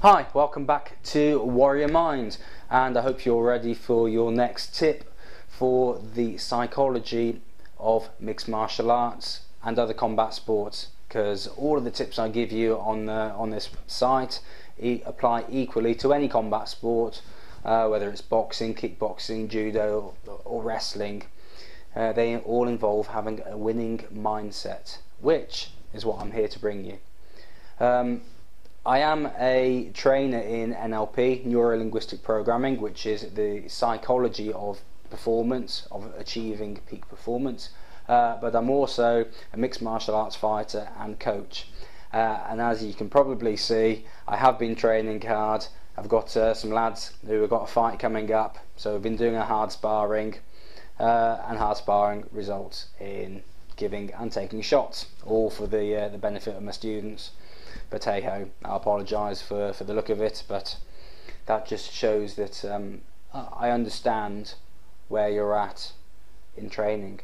Hi, welcome back to Warrior Mind, and I hope you're ready for your next tip for the psychology of mixed martial arts and other combat sports, because all of the tips I give you on this site apply equally to any combat sport, whether it's boxing, kickboxing, judo or wrestling. They all involve having a winning mindset, which is what I'm here to bring you. I am a trainer in NLP, Neuro-Linguistic Programming, which is the psychology of performance, of achieving peak performance, but I'm also a mixed martial arts fighter and coach. And as you can probably see, I have been training hard. I've got some lads who have got a fight coming up, so we've been doing a hard sparring, and hard sparring results in giving and taking shots, all for the benefit of my students. But hey ho, I apologise for the look of it, but that just shows that I understand where you're at in training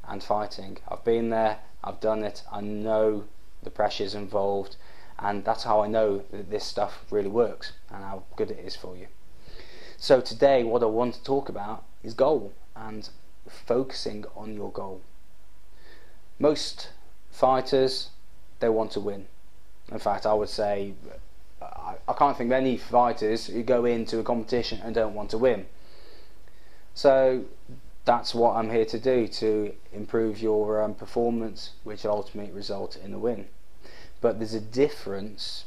and fighting. I've been there, I've done it, I know the pressures involved, and that's how I know that this stuff really works and how good it is for you. So today what I want to talk about is goal and focusing on your goal. Most fighters, they want to win. In fact, I would say I can't think of any fighters who go into a competition and don't want to win. So that's what I'm here to do, to improve your performance, which will ultimately result in a win. But there's a difference.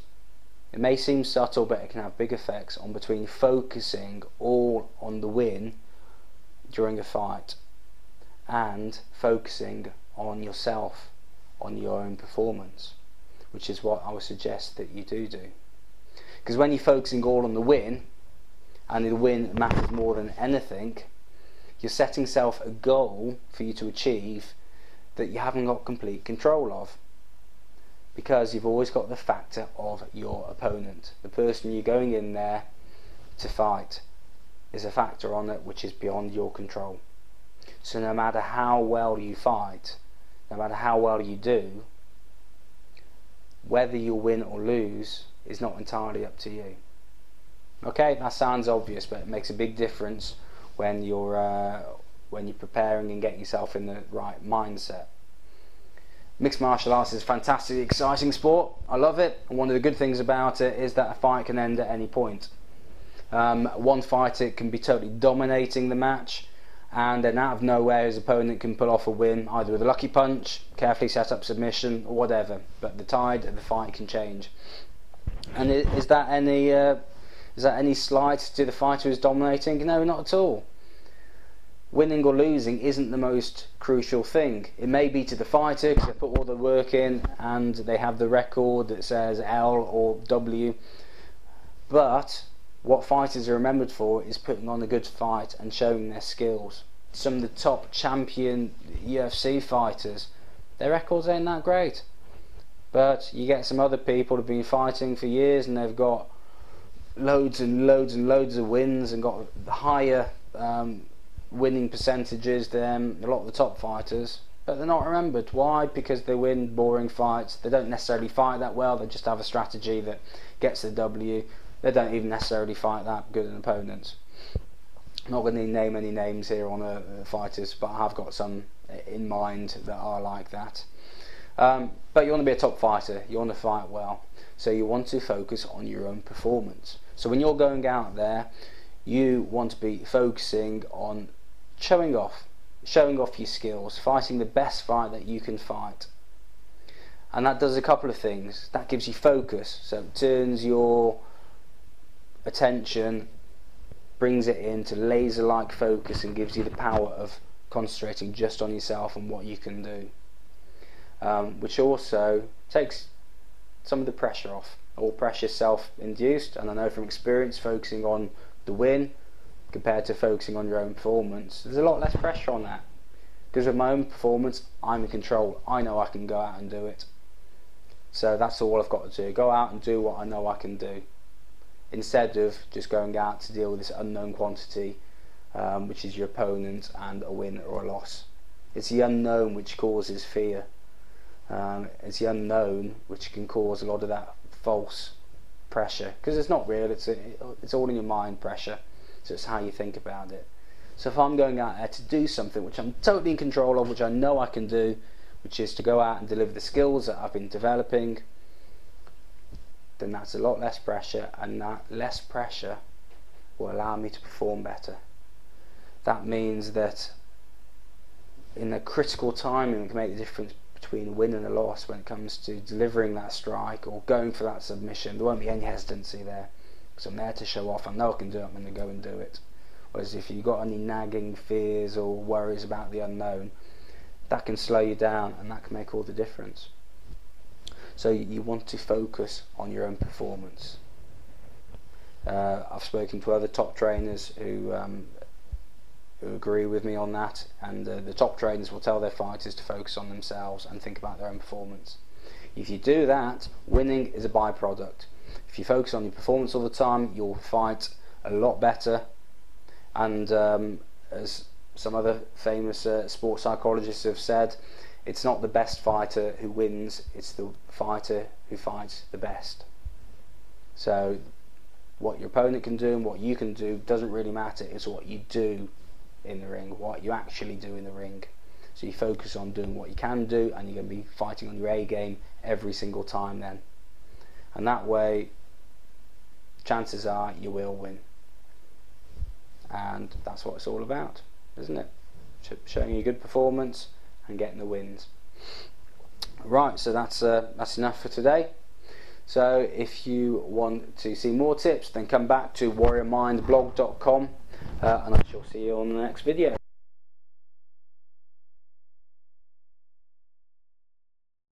It may seem subtle, but it can have big effects on between focusing all on the win during a fight and focusing on yourself, on your own performance, which is what I would suggest that you do. Because when you're focusing all on the win, and the win matters more than anything, you're setting yourself a goal for you to achieve that you haven't got complete control of, because you've always got the factor of your opponent. The person you're going in there to fight is a factor on it which is beyond your control. So no matter how well you fight, no matter how well you do, whether you win or lose is not entirely up to you. Okay, that sounds obvious, but it makes a big difference when you're preparing and getting yourself in the right mindset. Mixed martial arts is a fantastic, exciting sport. I love it, and one of the good things about it is that a fight can end at any point. One fighter can be totally dominating the match, and then out of nowhere his opponent can pull off a win, either with a lucky punch, carefully set up submission, or whatever. But the tide of the fight can change. And is that any slight to the fighter who's dominating? No, not at all. Winning or losing isn't the most crucial thing. It may be to the fighter because they put all the work in and they have the record that says L or W. But what fighters are remembered for is putting on a good fight and showing their skills. Some of the top champion UFC fighters, their records ain't that great. But you get some other people who've been fighting for years and they've got loads and loads and loads of wins and got higher winning percentages than a lot of the top fighters. But they're not remembered. Why? Because they win boring fights. They don't necessarily fight that well. They just have a strategy that gets the W. They don't even necessarily fight that good an opponents. I'm not going to name any names here on the fighters, but I have got some in mind that are like that. But you want to be a top fighter, you want to fight well, so you want to focus on your own performance. So when you're going out there, you want to be focusing on showing off your skills, fighting the best fight that you can fight. And that does a couple of things. That gives you focus, so it turns your attention, brings it into laser-like focus and gives you the power of concentrating just on yourself and what you can do, which also takes some of the pressure off. All pressure self-induced, and I know from experience, focusing on the win compared to focusing on your own performance, there's a lot less pressure on that, because with my own performance I'm in control. I know I can go out and do it, so that's all I've got to do, go out and do what I know I can do, instead of just going out to deal with this unknown quantity, which is your opponent and a win or a loss. It's the unknown which causes fear. It's the unknown which can cause a lot of that false pressure, because it's not real, it's all in your mind, pressure. So it's how you think about it. So if I'm going out there to do something which I'm totally in control of, which I know I can do, which is to go out and deliver the skills that I've been developing, then that's a lot less pressure, and that less pressure will allow me to perform better. That means that in a critical timing, we can make the difference between a win and a loss when it comes to delivering that strike or going for that submission. There won't be any hesitancy there, because I'm there to show off. I know I can do it, I'm going to go and do it. Whereas if you've got any nagging fears or worries about the unknown, that can slow you down, and that can make all the difference. So you want to focus on your own performance. I've spoken to other top trainers who agree with me on that, and the top trainers will tell their fighters to focus on themselves and think about their own performance. If you do that, winning is a byproduct. If you focus on your performance all the time, you'll fight a lot better, and as some other famous sports psychologists have said, it's not the best fighter who wins, it's the fighter who fights the best. So what your opponent can do and what you can do doesn't really matter, it's what you do in the ring, what you actually do in the ring. So you focus on doing what you can do, and you're going to be fighting on your A game every single time then. And that way, chances are you will win. And that's what it's all about, isn't it? Showing you good performance and getting the wins. Right, so that's enough for today. So if you want to see more tips, then come back to warriormindblog.com, and I shall see you on the next video.